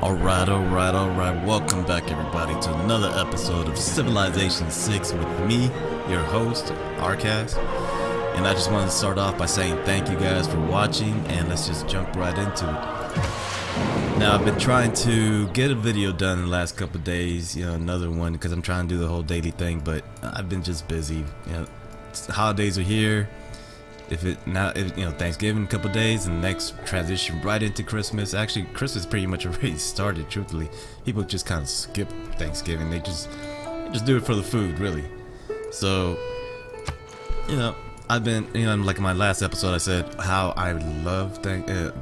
Alright. Welcome back, everybody, to another episode of Civilization 6 with me, your host, Arcas. And I just wanted to start off by saying thank you guys for watching, and let's just jump right into it. Now, I've been trying to get a video done in the last couple of days, another one, because I'm trying to do the whole daily thing, but I've been just busy. Holidays are here. Thanksgiving a couple days, and the next transition right into Christmas. Actually, Christmas pretty much already started. Truthfully, people just kind of skip Thanksgiving. They just do it for the food, really. So, I've been, like in my last episode, I said how I love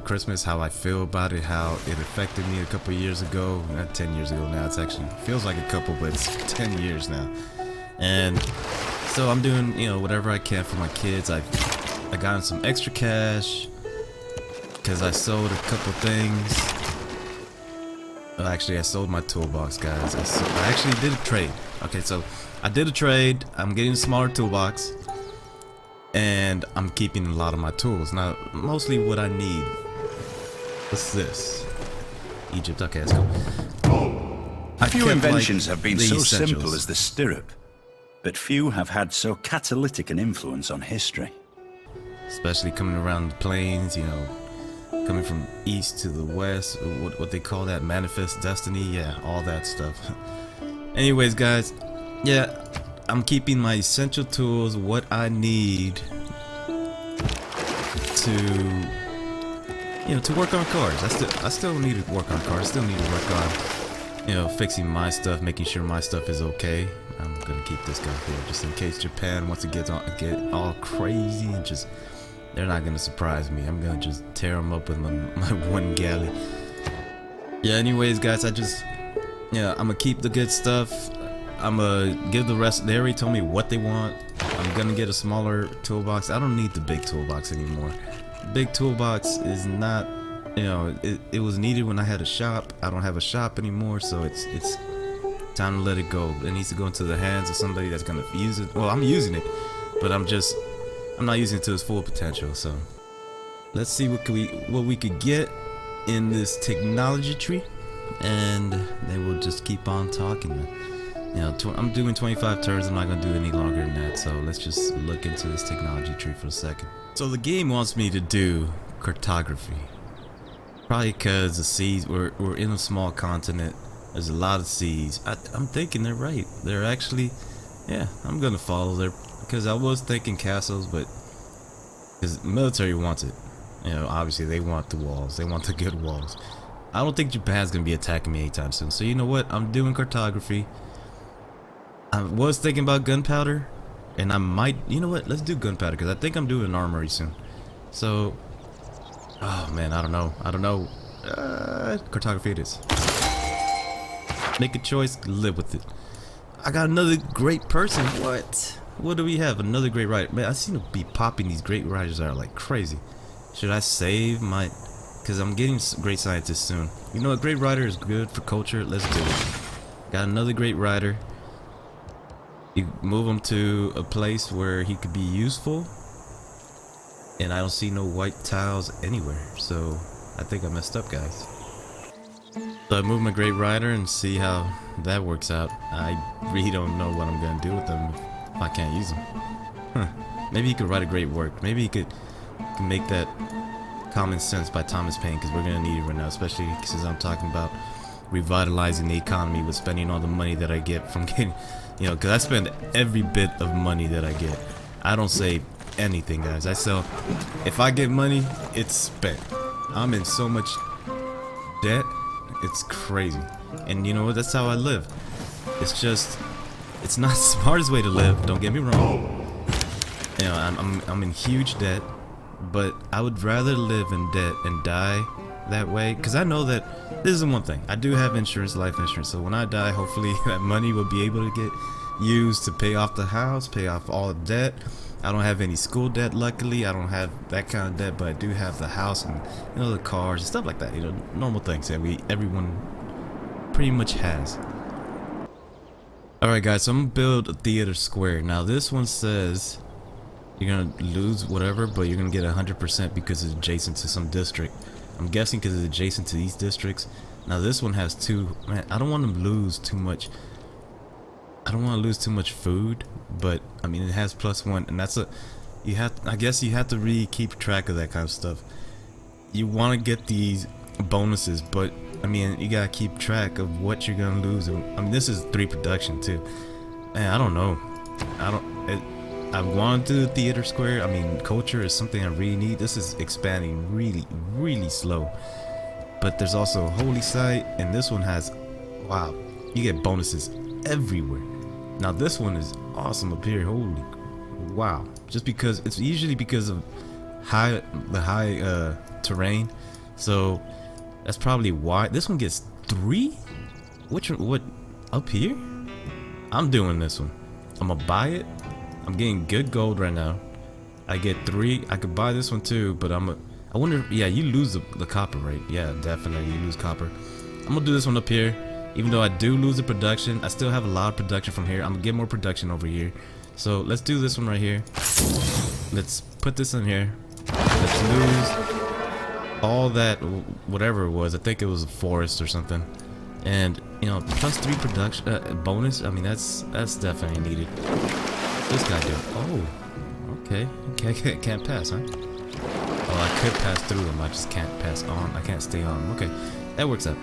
Christmas, how I feel about it, how it affected me a couple years ago. Not 10 years ago now. It's actually feels like a couple, but it's 10 years now. And so I'm doing, whatever I can for my kids. I got some extra cash because I sold a couple things. Actually, I sold my toolbox, guys. I actually did a trade. Okay, so I did a trade. I'm getting a smaller toolbox, and I'm keeping a lot of my tools. Now, mostly what I need. What's this? Egypt. Okay, let's go. Few inventions have been so simple as the stirrup, but few have had so catalytic an influence on history. Especially coming around the plains, coming from east to the west, what they call that, manifest destiny, yeah, all that stuff. Anyways, guys, yeah, I'm keeping my essential tools, what I need to, to work on cars. I still need to work on cars. I still need to work on, fixing my stuff, making sure my stuff is okay. I'm gonna keep this guy here just in case Japan wants to get all crazy and just. They're not gonna surprise me. I'm gonna just tear them up with my one galley. Yeah, anyways, guys, I'm gonna keep the good stuff. I'm gonna give the rest. They already told me what they want. I'm gonna get a smaller toolbox. I don't need the big toolbox anymore. Big toolbox is not, it was needed when I had a shop. I don't have a shop anymore, so it's time to let it go. It needs to go into the hands of somebody that's gonna use it. Well, I'm using it, but I'm not using it to its full potential. So let's see what we could get in this technology tree, and then we'll just keep on talking. I'm doing 25 turns. I'm not gonna do any longer than that. So let's just look into this technology tree for a second. So the game wants me to do cartography, probably because the seas. We're in a small continent. There's a lot of seas. I'm thinking they're right. They're actually, yeah. I'm gonna follow their. Because I was thinking castles, but because the military wants it, obviously they want the walls, they want the good walls. I don't think Japan's gonna be attacking me anytime soon. So you know what? I'm doing cartography. I was thinking about gunpowder, and I might. You know what? Let's do gunpowder because I think I'm doing an armory soon. So, oh man, I don't know. Cartography it is. Make a choice, live with it. I got another great person. What do we have? Another great writer. Man, I seem to be popping these great writers out like crazy. Should I save my... Because I'm getting great scientists soon. You know, a great writer is good for culture. Let's do it. Got another great writer. You move him to a place where he could be useful. And I don't see no white tiles anywhere. So, I think I messed up, guys. So I move my great writer and see how that works out. I really don't know what I'm going to do with them. I can't use them. Maybe he could write a great work. Maybe he could make that Common Sense by Thomas Paine, because we're gonna need it right now, especially since I'm talking about revitalizing the economy with spending all the money that I get from getting, because I spend every bit of money that I get. I don't save anything, guys. If I get money, it's spent. I'm in so much debt, it's crazy. And you know what? That's how I live. It's not the smartest way to live, don't get me wrong. I'm in huge debt, but I would rather live in debt and die that way, because I know that this is one thing. I do have insurance, life insurance, so when I die, hopefully that money will be able to get used to pay off the house, pay off all the debt. I don't have any school debt, luckily. I don't have that kind of debt, but I do have the house and the cars and stuff like that. Normal things that everyone pretty much has. Alright guys, so I'm gonna build a theater square. Now this one says you're gonna lose whatever, but you're gonna get 100% because it's adjacent to some district. I'm guessing because it's adjacent to these districts. Now this one has two. Man, I don't want to lose too much. I don't want to lose too much food, but I mean it has +1, and that's a. You have. I guess you have to really keep track of that kind of stuff. You want to get these bonuses, but I mean you gotta keep track of what you're gonna lose. I mean this is 3 production too. Man, I don't know. I want to do the theater square. I mean culture is something I really need. This is expanding really slow. But there's also holy site, and this one has, wow, you get bonuses everywhere. Now this one is awesome up here. Holy wow. Just because it's usually because of the high terrain, so that's probably why this one gets 3. Which one? What up here? I'm doing this one. I'm gonna buy it. I'm getting good gold right now. I get 3. I could buy this one too, but I wonder. Yeah, you lose the copper, right? Yeah, definitely you lose copper. I'm gonna do this one up here. Even though I do lose the production, I still have a lot of production from here. I'm gonna get more production over here. So let's do this one right here. Let's put this in here. Let's lose all that, whatever it was. I think it was a forest or something. And you know, +3 production bonus. I mean, that's definitely needed. This guy do. Oh, okay. Can't pass, huh? Oh, I could pass through them. I just can't pass on. I can't stay on them. Okay, that works out.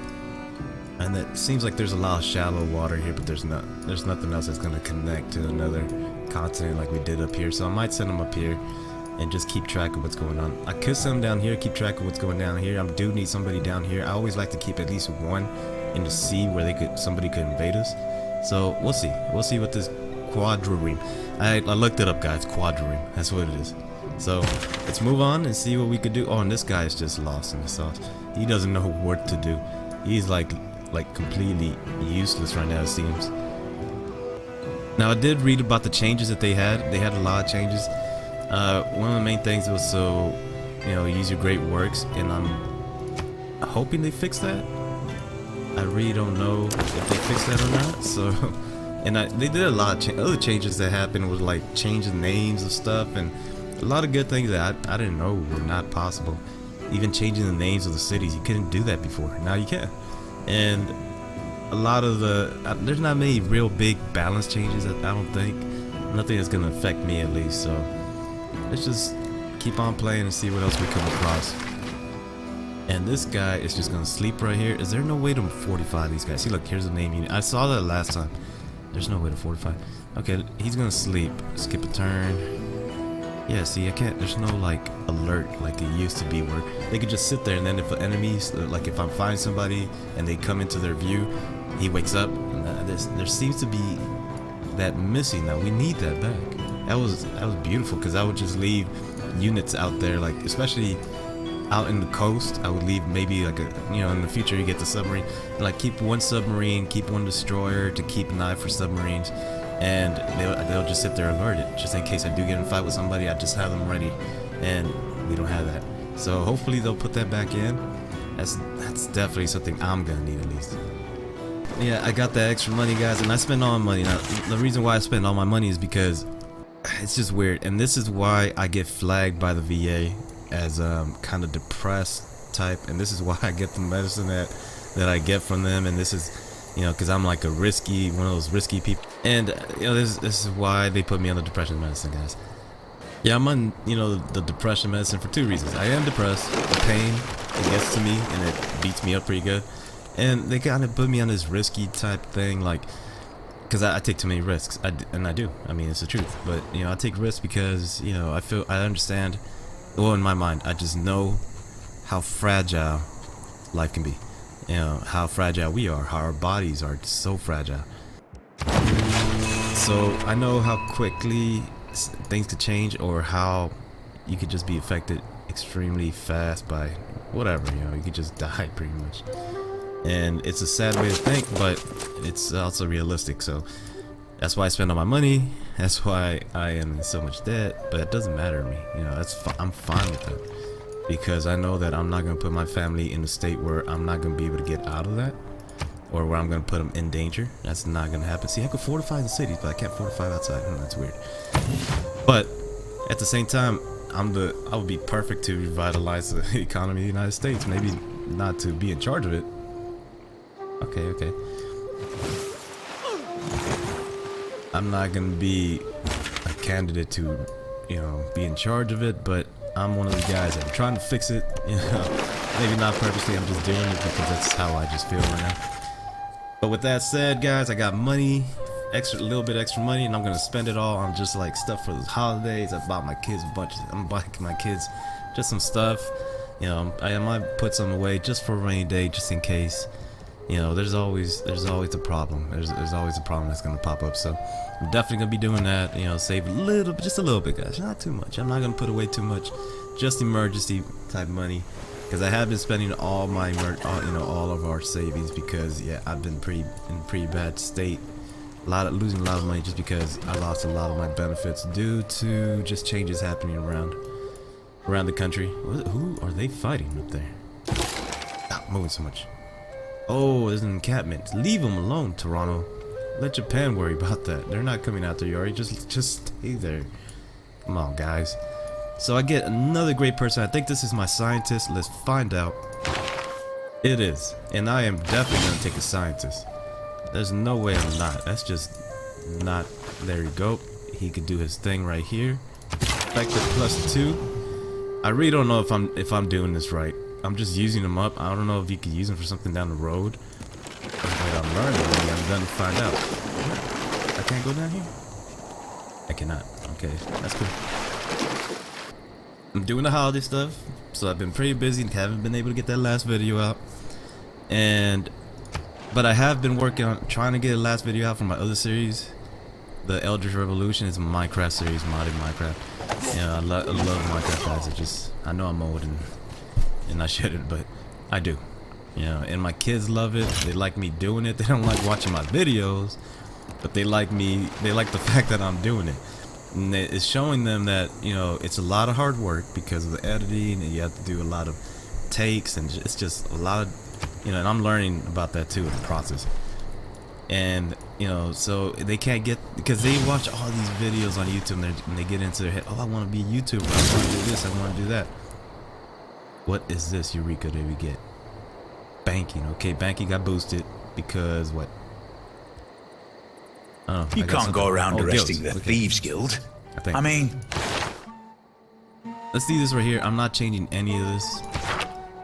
And it seems like there's a lot of shallow water here, but there's nothing else that's gonna connect to another continent like we did up here. So I might send them up here and just keep track of what's going on. I could send them down here, keep track of what's going down here. I do need somebody down here. I always like to keep at least one in the sea where somebody could invade us. So we'll see. We'll see what this quadrireme. I looked it up, guys. Quadrireme. That's what it is. So let's move on and see what we could do. Oh, and this guy is just lost in the sauce. He doesn't know what to do. He's like completely useless right now, it seems. Now I did read about the changes that they had. They had a lot of changes. One of the main things was so, you know, use your great works, and I'm hoping they fix that. I really don't know if they fixed that or not. So, and they did a lot of other changes that happened was like changing names of stuff, and a lot of good things that I didn't know were not possible. Even changing the names of the cities, you couldn't do that before. Now you can. And a lot of there's not many real big balance changes. I don't think. Nothing that's gonna affect me at least. So let's just keep on playing and see what else we come across. And this guy is just gonna sleep right here. Is there no way to fortify these guys? See, look, here's the name unit. I saw that last time. There's no way to fortify. Okay, he's gonna sleep. Skip a turn. Yeah, see, I can't. There's no like alert like it used to be where they could just sit there, and then if enemies, like if I find somebody and they come into their view, he wakes up. And there seems to be that missing. Now we need that back. That was beautiful, because I would just leave units out there, like especially out in the coast. I would leave maybe like in the future you get the submarine, like keep one submarine, keep one destroyer to keep an eye for submarines, and they'll just sit there alerted, just in case I do get in a fight with somebody. I just have them ready, and we don't have that. So hopefully they'll put that back in. That's definitely something I'm gonna need at least. Yeah, I got that extra money, guys, and I spend all my money. Now the reason why I spend all my money is because it's just weird, and this is why I get flagged by the VA as kind of depressed type, and this is why I get the medicine that I get from them. And this is, because I'm like one of those risky people, and this is why they put me on the depression medicine, guys. Yeah, I'm on the depression medicine for 2 reasons. I am depressed. The pain, it gets to me and it beats me up pretty good, and they kind of put me on this risky type thing, like because I take too many risks. I do. I mean, it's the truth. But I take risks because I understand. Well, in my mind, I just know how fragile life can be. How fragile we are, how our bodies are so fragile. So I know how quickly things could change, or how you could just be affected extremely fast by whatever. You could just die pretty much. And it's a sad way to think, but it's also realistic. So that's why I spend all my money. That's why I am in so much debt. But it doesn't matter to me. I'm fine with that, because I know that I'm not gonna put my family in a state where I'm not gonna be able to get out of that, or where I'm gonna put them in danger. That's not gonna happen. See, I could fortify the cities, but I can't fortify outside. That's weird. But at the same time, I would be perfect to revitalize the economy of the United States. Maybe not to be in charge of it. Okay. I'm not gonna be a candidate to, you know, be in charge of it, but I'm one of the guys that are trying to fix it. You know, maybe not purposely. I'm just doing it because that's how I just feel right now. But with that said, guys, I got money, a little bit extra money, and I'm gonna spend it all on just like stuff for the holidays. I bought my kids I'm buying my kids just some stuff. You know, I might put some away just for a rainy day, just in case. You know, there's always a problem. There's always a problem that's gonna pop up. So I'm definitely gonna be doing that. You know, save just a little bit, guys. Not too much. I'm not gonna put away too much. Just emergency type money, because I have been spending all my all of our savings, because yeah, I've been in pretty bad state. Losing a lot of money just because I lost a lot of my benefits due to just changes happening around the country. Who are they fighting up there? Stop moving so much. Oh, there's an encampment. Leave them alone, Toronto. Let Japan worry about that. They're not coming after you, already. Just stay there. Come on, guys. So I get another great person. I think this is my scientist. Let's find out. It is. And I am definitely going to take a scientist. There's no way I'm not. That's just not. There you go. He could do his thing right here. Effective +2. I really don't know if I'm doing this right. I'm just using them up. I don't know if you could use them for something down the road. But I'm learning. I'm done to find out. I can't go down here? I cannot. Okay, that's cool. I'm doing the holiday stuff, so I've been pretty busy and haven't been able to get that last video out. But I have been working on trying to get a last video out for my other series. The Eldritch Revolution is a Minecraft series, modded Minecraft. Yeah, I love Minecraft, guys. I know I'm old and I shouldn't, but I do. You know, and my kids love it. They like me doing it. They don't like watching my videos, but they like the fact that I'm doing it. And it's showing them that, you know, it's a lot of hard work because of the editing, and you have to do a lot of takes, and it's just a lot of, you know, and I'm learning about that too in the process. And, you know, so they can't get, because they watch all these videos on YouTube and they get into their head, oh, I want to be a YouTuber, I want to do this, I want to do that. What is this Eureka that we get? Banking. Okay, banking got boosted because what? Oh, you can't go around arresting the Thieves Guild. I mean, let's see this right here. I'm not changing any of this.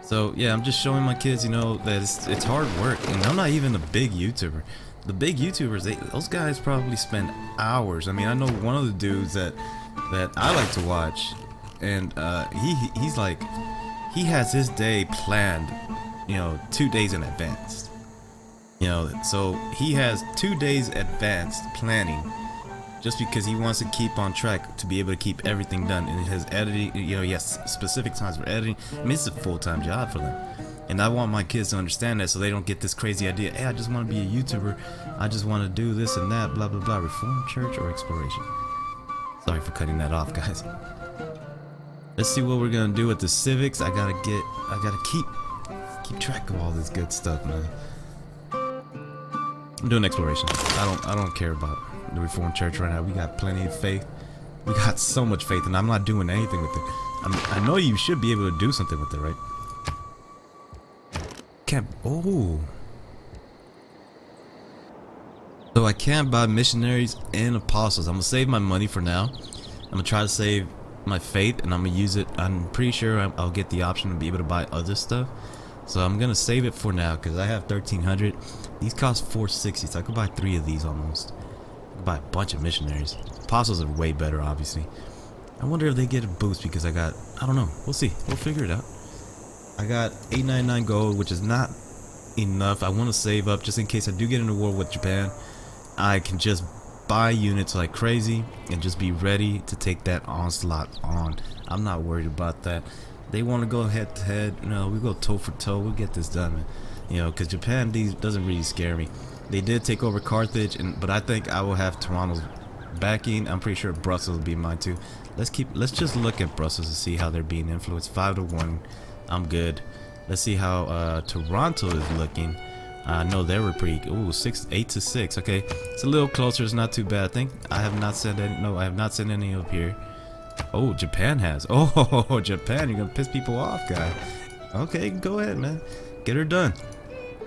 So yeah, I'm just showing my kids, you know, that it's hard work, and I'm not even a big YouTuber. The big YouTubers, those guys probably spend hours. I mean, I know one of the dudes that I like to watch, and he's like, he has his day planned, you know, 2 days in advance. You know, so he has 2 days advanced planning just because he wants to keep on track to be able to keep everything done. And his editing, you know, he has specific times for editing. I mean, it's a full-time job for them. And I want my kids to understand that, so they don't get this crazy idea, hey, I just want to be a YouTuber, I just want to do this and that, blah blah blah. Reformed Church or Exploration? Sorry for cutting that off, guys. Let's see what we're gonna do with the civics. I gotta keep track of all this good stuff, man. I'm doing exploration. I don't care about the Reformed Church right now. We got plenty of faith. We got so much faith, and I'm not doing anything with it. I know you should be able to do something with it, right? Can't. Oh. So I can't buy missionaries and apostles. I'm gonna save my money for now. I'm gonna try to save my faith, and I'm gonna use it. I'm pretty sure I'll get the option to be able to buy other stuff. So I'm gonna save it for now because I have 1,300. These cost 460, so I could buy 3 of these almost. Buy a bunch of missionaries. Apostles are way better, obviously. I wonder if they get a boost because I don't know. We'll see. We'll figure it out. I got 899 gold, which is not enough. I want to save up just in case I do get into war with Japan. I can just buy units like crazy and just be ready to take that onslaught on. I'm not worried about that. They want to go head to head. You know, we go toe for toe. We'll get this done, man. You know, because Japan doesn't really scare me. They did take over Carthage, but I think I will have Toronto's backing. I'm pretty sure Brussels will be mine too. Let's just look at Brussels and see how they're being influenced. 5-1. I'm good. Let's see how Toronto is looking. I know they were pretty. Ooh, 8-6. Okay, it's a little closer. It's not too bad. I think I have not sent any. No, I have not sent any up here. Oh, Japan has. Oh, Japan, you're gonna piss people off, guy. Okay, go ahead, man. Get her done.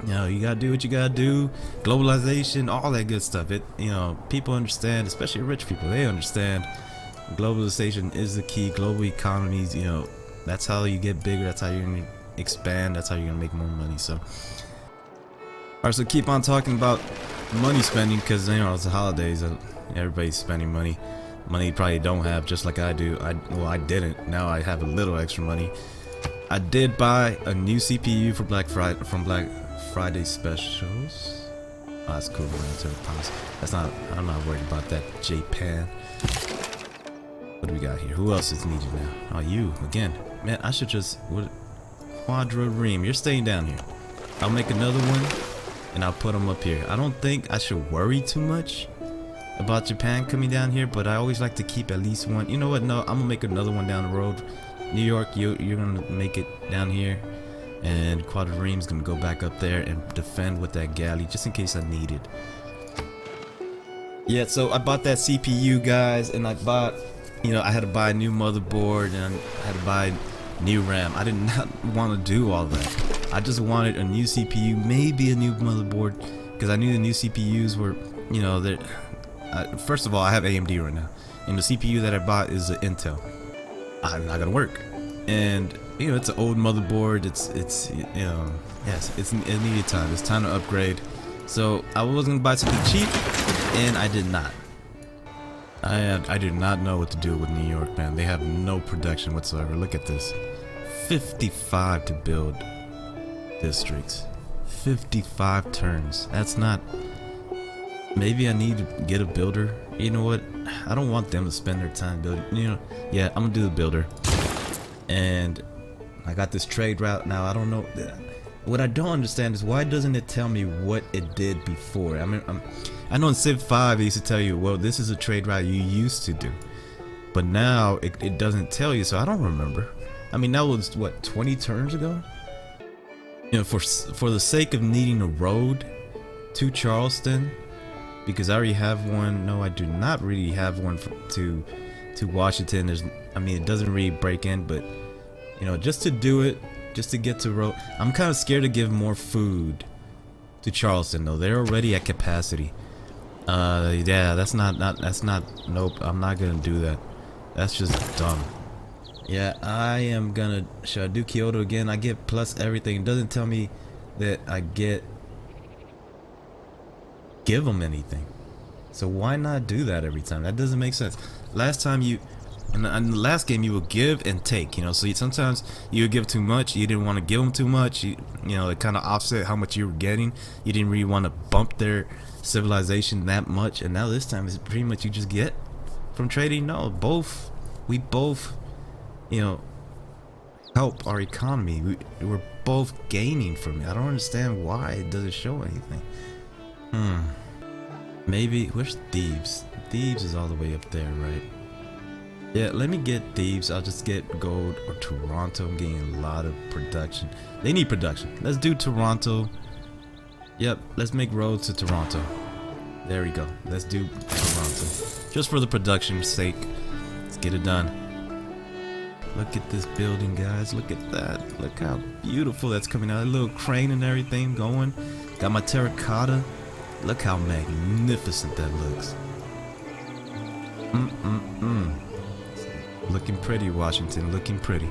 You know, you gotta do what you gotta do. Globalization, all that good stuff. People understand, especially rich people. They understand globalization is the key. Global economies, that's how you get bigger. That's how you're gonna expand. That's how you're gonna make more money. So, all right, so keep on talking about money spending because it's the holidays. Everybody's spending money. Money you probably don't have, just like I do. I didn't. Now I have a little extra money. I did buy a new CPU for Black Friday specials. Oh, that's cool. I'm not worried about that. Japan. What do we got here? Who else is needed now? Oh, you again, man. I should just Quadra Ream. You're staying down here. I'll make another one, and I'll put them up here. I don't think I should worry too much about Japan coming down here, but I always like to keep at least one. You know what? No, I'm gonna make another one down the road. New York, you're gonna make it down here, and Quadra Ream's gonna go back up there and defend with that galley just in case I need it. Yeah, so I bought that CPU, guys, and I bought, I had to buy a new motherboard and I had to buy new RAM. I did not want to do all that. I just wanted a new CPU, maybe a new motherboard, because I knew the new CPUs were, first of all, I have AMD right now, and the CPU that I bought is an Intel. I'm not gonna work, and it's an old motherboard. Yes, it needed time. It's time to upgrade. So I was gonna buy something cheap, and I did not. I did not know what to do with New York, man. They have no production whatsoever. Look at this, 55 to build districts, 55 turns. That's not. Maybe I need to get a builder. You know what? I don't want them to spend their time building. Yeah, I'm gonna do the builder. And I got this trade route now. I don't know. What I don't understand is why doesn't it tell me what it did before? I mean, I know in Civ 5 it used to tell you, well, this is a trade route you used to do, but now it doesn't tell you. So I don't remember. I mean, that was what, 20 turns ago. For the sake of needing a road to Charleston. Because I already have one. No, I do not really have one to Washington. It doesn't really break in, but just to do it, just to get to road. I'm kind of scared to give more food to Charleston though. They're already at capacity. Yeah, that's not. Nope, I'm not gonna do that. That's just dumb. Yeah, I am gonna. Should I do Kyoto again? I get plus everything. It doesn't tell me that I give them anything, so why not do that every time? That doesn't make sense. Last time in the last game you would give and take, so sometimes you would give too much, you didn't want to give them too much, it kind of offset how much you were getting. You didn't really want to bump their civilization that much, and now this time it's pretty much you just get from trading. No, we both help our economy. We're both gaining from it. I don't understand why it doesn't show anything. Maybe, where's Thebes? Thebes is all the way up there, right? Yeah, let me get Thebes. I'll just get gold or Toronto. I'm getting a lot of production. They need production. Let's do Toronto. Yep, let's make roads to Toronto. There we go. Let's do Toronto. Just for the production's sake. Let's get it done. Look at this building, guys. Look at that. Look how beautiful that's coming out. A little crane and everything going. Got my terracotta. Look how magnificent that looks. Looking pretty, Washington. Looking pretty.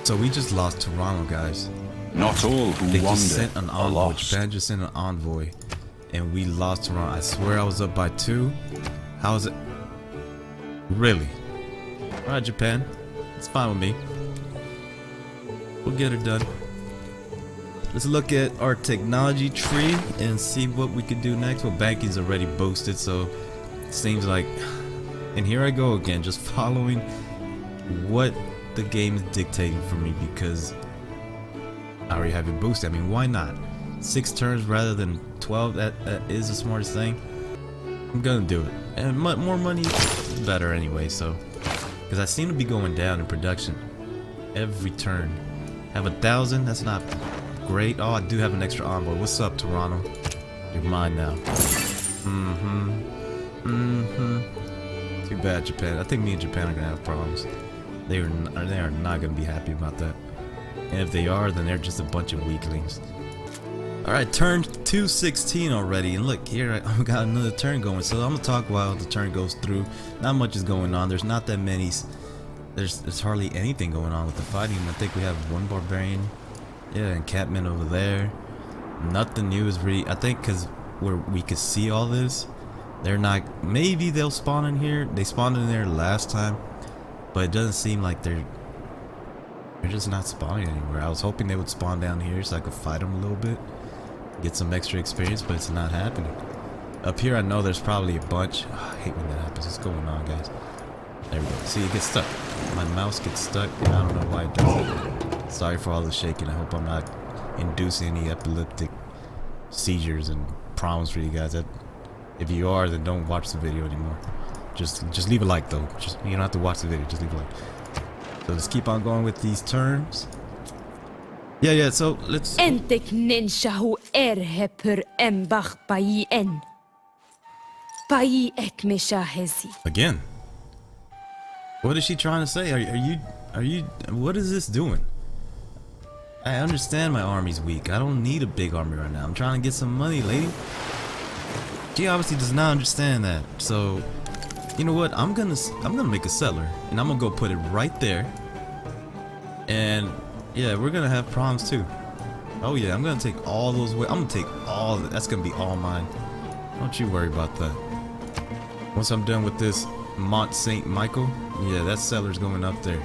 So we just lost Toronto, guys. Not all who they wander just sent an are envoy. lost. Japan just sent an envoy, and we lost Toronto. I swear I was up by 2. How is it? Really? All right, Japan. It's fine with me. We'll get her done. Let's look at our technology tree and see what we could do next. Well, banking's already boosted, so it seems like. And here I go again, just following what the game is dictating for me because I already have it boosted. I mean, why not? 6 turns rather than 12. That is the smartest thing. I'm gonna do it, and more money is better anyway. So, because I seem to be going down in production every turn. Have 1,000. That's not great. Oh, I do have an extra envoy. What's up, Toronto? You're mine now. Too bad Japan. I think me and Japan are gonna have problems. They are not gonna be happy about that. And if they are, then they're just a bunch of weaklings. Alright, turn 216 already, and look here, I've got another turn going, so I'm gonna talk while the turn goes through. Not much is going on. There's not that many. There's hardly anything going on with the fighting. I think we have one barbarian, yeah, encampment over there. Nothing new is really. I think because we could see all this, they're not. Maybe they'll spawn in here. They spawned in there last time, but it doesn't seem like they're just not spawning anywhere. I was hoping they would spawn down here so I could fight them a little bit, get some extra experience, but it's not happening. Up here I know there's probably a bunch. Oh, I hate when that happens. What's going on, guys? There we go. See, it gets stuck. My mouse gets stuck and I don't know why it does it. Sorry for all the shaking. I hope I'm not inducing any epileptic seizures and problems for you guys. If you are, then don't watch the video anymore. Just leave a like though. You don't have to watch the video, just leave a like. So let's keep on going with these turns. Yeah, so let's... Entek ninjahu erhe per embach bai en. Bai ekmisha hezi. Again. What is she trying to say? Are you... What is this doing? I understand my army's weak. I don't need a big army right now. I'm trying to get some money, lady. She obviously does not understand that. So... You know what? I'm gonna make a settler, and I'm gonna go put it right there. And yeah, we're gonna have problems too. Oh yeah, I'm gonna take all those away. I'm gonna take all. That's gonna be all mine. Don't you worry about that. Once I'm done with this Mont Saint Michael, yeah, that seller's going up there.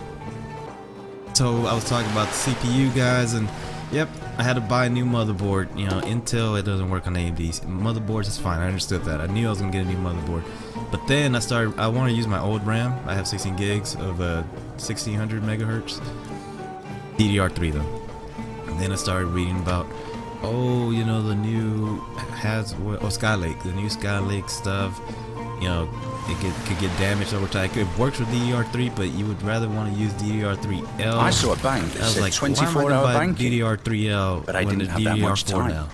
So I was talking about the CPU guys, and yep, I had to buy a new motherboard. You know, Intel, it doesn't work on AMD's. Motherboards is fine. I understood that. I knew I was gonna get a new motherboard. But then I want to use my old RAM. I have 16 gigs of 1600 megahertz. DDR3 though. And then I started reading about, oh, you know, the new Skylake, the new Skylake stuff. You know, it could get damaged over time. It works with DDR3, but you would rather want to use DDR3L. I saw a bank that said like, 24-hour banking, DDR3L, but I didn't have that much time. Now,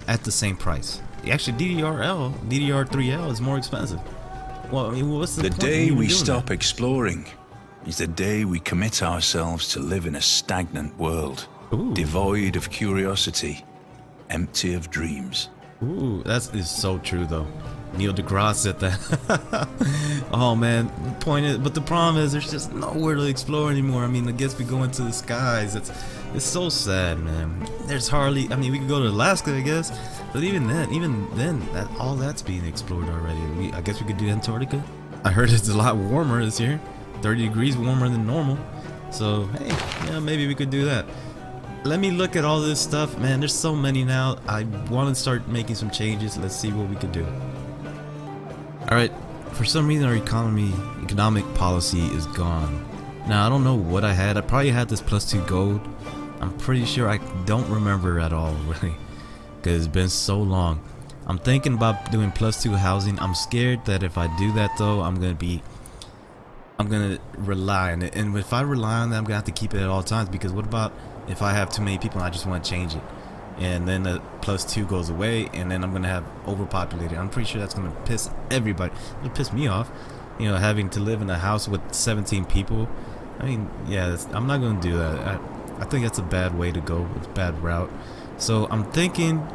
at the same price. Actually, DDR3L is more expensive. Well, I mean, what's the point day we doing stop that? exploring is the day we commit ourselves to live in a stagnant world, Ooh. devoid of curiosity, empty of dreams. Ooh, that is so true though. Neil deGrasse said that. Oh man, the problem is there's just nowhere to explore anymore. I mean, I guess we go into the skies. It's so sad, man. There's hardly. I mean, we could go to Alaska, I guess, but even then, all that's being explored already. I guess we could do Antarctica. I heard it's a lot warmer this year, 30 degrees warmer than normal. So hey, yeah, maybe we could do that. Let me look at all this stuff, man. There's so many now. I want to start making some changes. Let's see what we could do. Alright, for some reason our economic policy is gone. Now I don't know what I had. I probably had this +2 gold. I'm pretty sure. I don't remember at all really, because it's been so long. I'm thinking about doing +2 housing. I'm scared that if I do that though, I'm gonna rely on it, and if I rely on that, I'm gonna have to keep it at all times, because what about if I have too many people and I just want to change it, and then the +2 goes away, and then I'm gonna have overpopulated. I'm pretty sure that's gonna piss everybody. It'll piss me off, you know, having to live in a house with 17 people. I mean, yeah, I'm not gonna do that. I think that's a bad way to go. It's a bad route. So I'm thinking,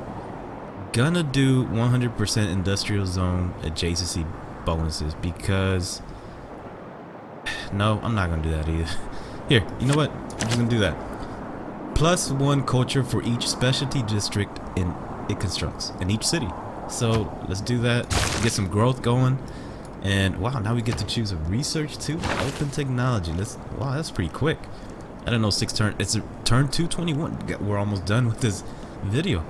gonna do 100% industrial zone adjacency bonuses, because no, I'm not gonna do that either. Here, you know what? I'm just gonna do that. +1 culture for each specialty district it constructs in each city. So let's do that. Get some growth going. And wow, now we get to choose a research too. Open technology. Wow, that's pretty quick. I don't know, 6 turn. It's a turn 221. We're almost done with this video.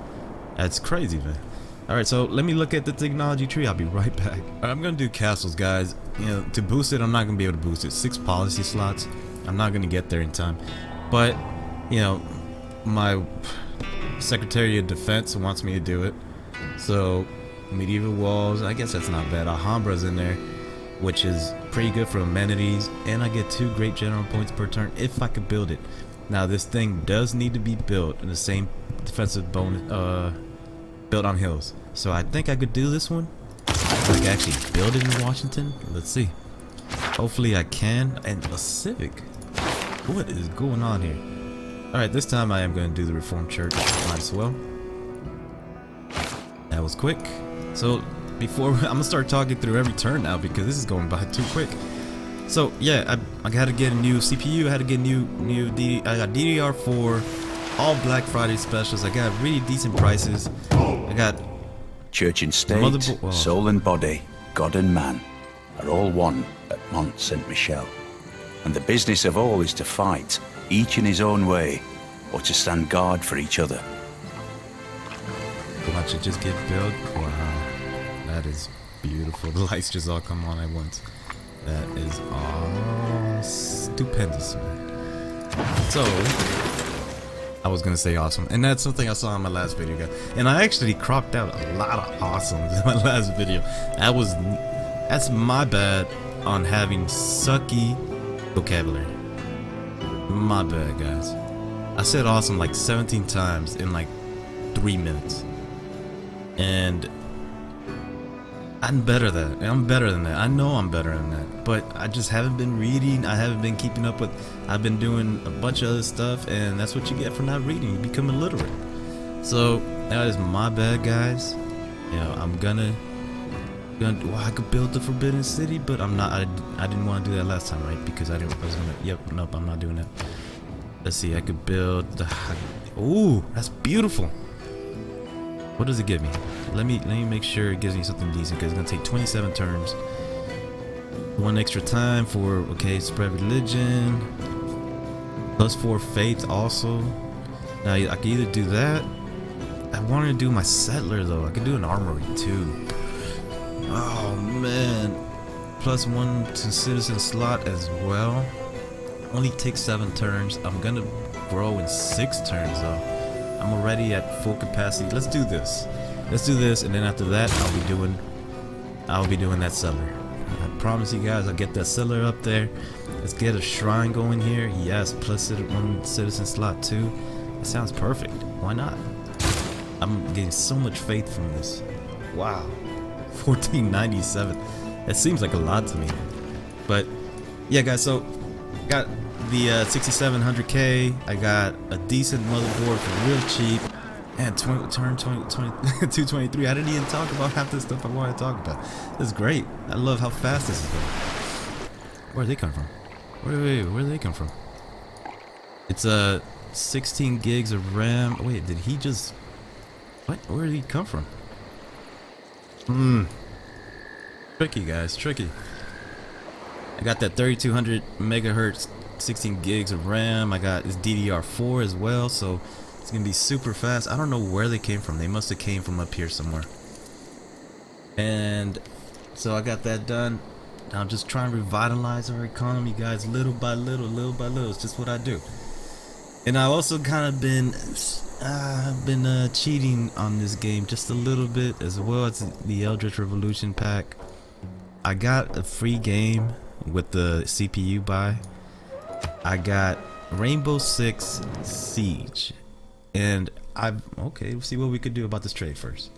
That's crazy, man. Alright, so let me look at the technology tree. I'll be right back. Alright, I'm gonna do castles, guys. You know, to boost it, I'm not gonna be able to boost it. 6 policy slots. I'm not gonna get there in time. But, you know, my Secretary of Defense wants me to do it. So, medieval walls, I guess that's not bad. Alhambra's in there, which is pretty good for amenities. And I get 2 great general points per turn if I could build it. Now, this thing does need to be built in the same defensive bonus, built on hills. So I think I could do this one. Like actually build it in Washington. Let's see. Hopefully I can. And a Civic. What is going on here? Alright, this time I am going to do the Reformed Church. Might as well. That was quick. So, before I'm going to start talking through every turn now because this is going by too quick. So, yeah, I had to get a new CPU. I had to get I got DDR4. All Black Friday specials. I got really decent prices. I got Church and state, soul and body, God and man are all one at Mont Saint Michel. And the business of all is to fight, each in his own way, or to stand guard for each other. Watch it just get built. Wow, that is beautiful. The lights just all come on at once. That is all stupendous, man. So, I was gonna say awesome, and that's something I saw in my last video, guys. And I actually cropped out a lot of awesomes in my last video. That's my bad on having sucky vocabulary. My bad, guys. I said awesome like 17 times in like 3 minutes. And I'm better than that. I'm better than that. I know I'm better than that. But I just haven't been reading. I haven't been keeping up with. I've been doing a bunch of other stuff, and that's what you get for not reading. You become illiterate. So that is my bad, guys. You know, I'm gonna well, I could build the Forbidden City, but I'm not. I didn't want to do that last time, right? Because I was gonna. Yep, nope, I'm not doing that. Let's see. I could build the. Ooh, that's beautiful. What does it give me? Let me make sure it gives me something decent, because it's gonna take 27 turns. 1 extra time for spread religion. +4 faith also. Now I could either do that. I wanted to do my settler though. I could do an armory too. Oh man. +1 to citizen slot as well. Only takes 7 turns. I'm gonna grow in 6 turns though. I'm already at full capacity. Let's do this. Let's do this, and then after that, I'll be doing that cellar. I promise you guys, I'll get that cellar up there. Let's get a shrine going here. Yes, +1 citizen slot too. That sounds perfect. Why not? I'm getting so much faith from this. Wow. 1497. That seems like a lot to me. But yeah, guys, so got the 6700K. I got a decent motherboard for real cheap. And turn 223. I didn't even talk about half the stuff I want to talk about. This is great. I love how fast this is going. Where did they come from? Where did they come from? It's 16 gigs of RAM. Wait, did he just? What? Where did he come from? Tricky, guys, tricky. I got that 3200 megahertz, 16 gigs of RAM. I got this DDR4 as well, so it's gonna be super fast. I don't know where they came from. They must have came from up here somewhere. And so I got that done. Now I'm just trying to revitalize our economy, guys, little by little, little by little. It's just what I do. And I've also kind of been cheating on this game just a little bit as well. It's the Eldritch Revolution pack. I got a free game with the CPU buy. I got Rainbow Six Siege. And okay, we'll see what we could do about this trade first.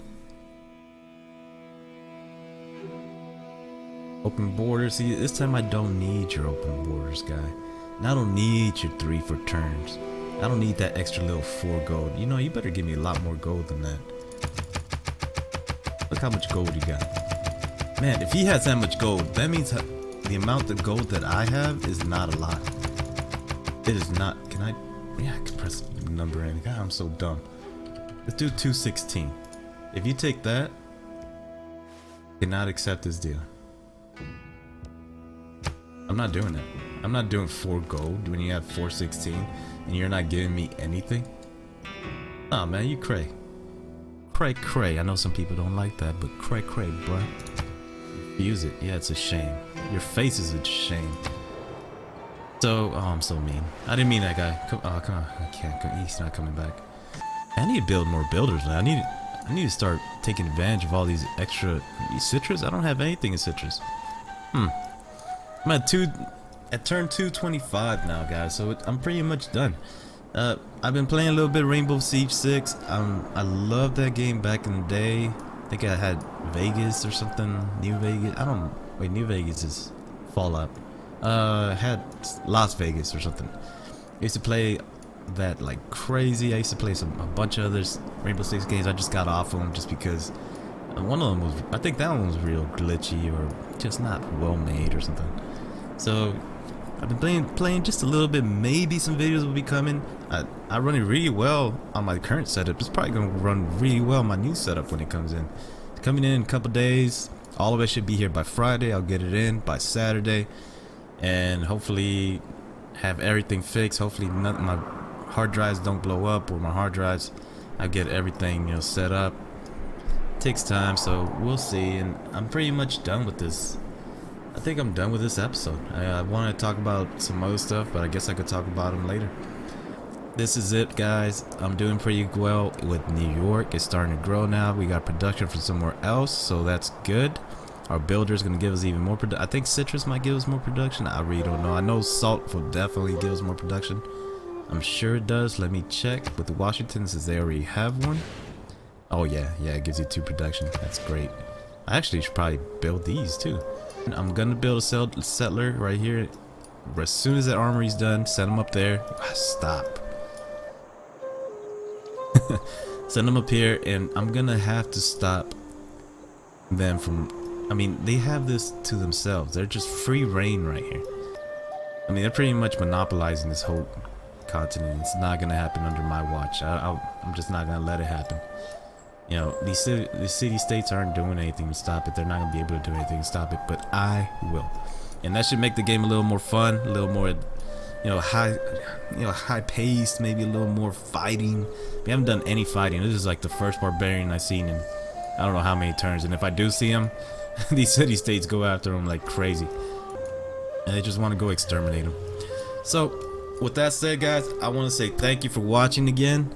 Open borders. See, this time I don't need your open borders, guy. And I don't need your 3 for turns. I don't need that extra little 4 gold. You know, you better give me a lot more gold than that. Look how much gold you got. Man, if he has that much gold, that means the amount of gold that I have is not a lot. It is not. Can I? Yeah, I can press the number in. God, I'm so dumb. Let's do 216. If you take that, I cannot accept this deal. I'm not doing that. I'm not doing 4 gold when you have 416 and you're not giving me anything. Nah, man, you cray. Cray. I know some people don't like that, but cray, bruh. Use it. Yeah, it's a shame. Your face is a shame. So, oh, I'm so mean. I didn't mean that guy. Come on. I can't. He's not coming back. I need to build more builders, man. I need to start taking advantage of all these extra citrus. I don't have anything in citrus. I'm at turn 225 now, guys. So I'm pretty much done. I've been playing a little bit of Rainbow Siege 6. I love that game back in the day. I think I had Vegas or something. New Vegas. Wait, New Vegas is Fallout. Had Las Vegas or something. I used to play that like crazy. I used to play a bunch of others Rainbow Six games. I just got off of them just because one of them was, I think that one was real glitchy or just not well made or something. So I've been playing just a little bit. Maybe some videos will be coming. I run it really well on my current setup. It's probably gonna run really well on my new setup when it comes in. It's coming in a couple days. All of it should be here by Friday. I'll get it in by Saturday, and hopefully have everything fixed. Hopefully none my hard drives don't blow up, or my hard drives. I get everything set up. It takes time, so we'll see. And I'm pretty much done with this. I think I'm done with this episode. I want to talk about some other stuff, but I guess I could talk about them later. This is it, guys. I'm doing pretty well with New York. It's starting to grow now. We got production from somewhere else, so that's good. Our builder's gonna give us even more production. I think citrus might give us more production. I really don't know. I know salt will definitely give us more production. I'm sure it does. Let me check with Washington since they already have one. Oh yeah, it gives you 2 production. That's great. I actually should probably build these too. I'm gonna build a settler right here. As soon as that armory's done, set them up there. Stop. Send them up here, and I'm gonna have to stop them from. I mean, they have this to themselves. They're just free reign right here. I mean, they're pretty much monopolizing this whole continent. It's not gonna happen under my watch. I'm just not gonna let it happen. The city-states aren't doing anything to stop it. They're not gonna be able to do anything to stop it, but I will. And that should make the game a little more fun, a little more, high-paced, maybe a little more fighting. We haven't done any fighting. This is like the first barbarian I've seen in I don't know how many turns. And if I do see him, these city-states go after him like crazy, and they just want to go exterminate him. So, with that said, guys, I want to say thank you for watching again,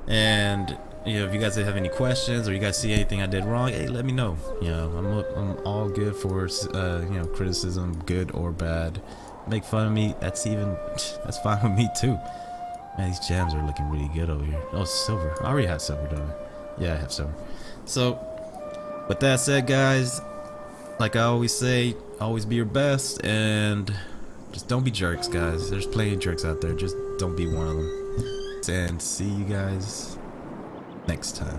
and if you guys have any questions or you guys see anything I did wrong, hey, let me know. I'm all good for criticism, good or bad. Make fun of me, that's fine with me too. Man, these gems are looking really good over here. Oh, silver. I already have silver, don't I? Yeah, I have silver. So, with that said, guys, like I always say, always be your best, and just don't be jerks, guys. There's plenty of jerks out there. Just don't be one of them. And see you guys next time.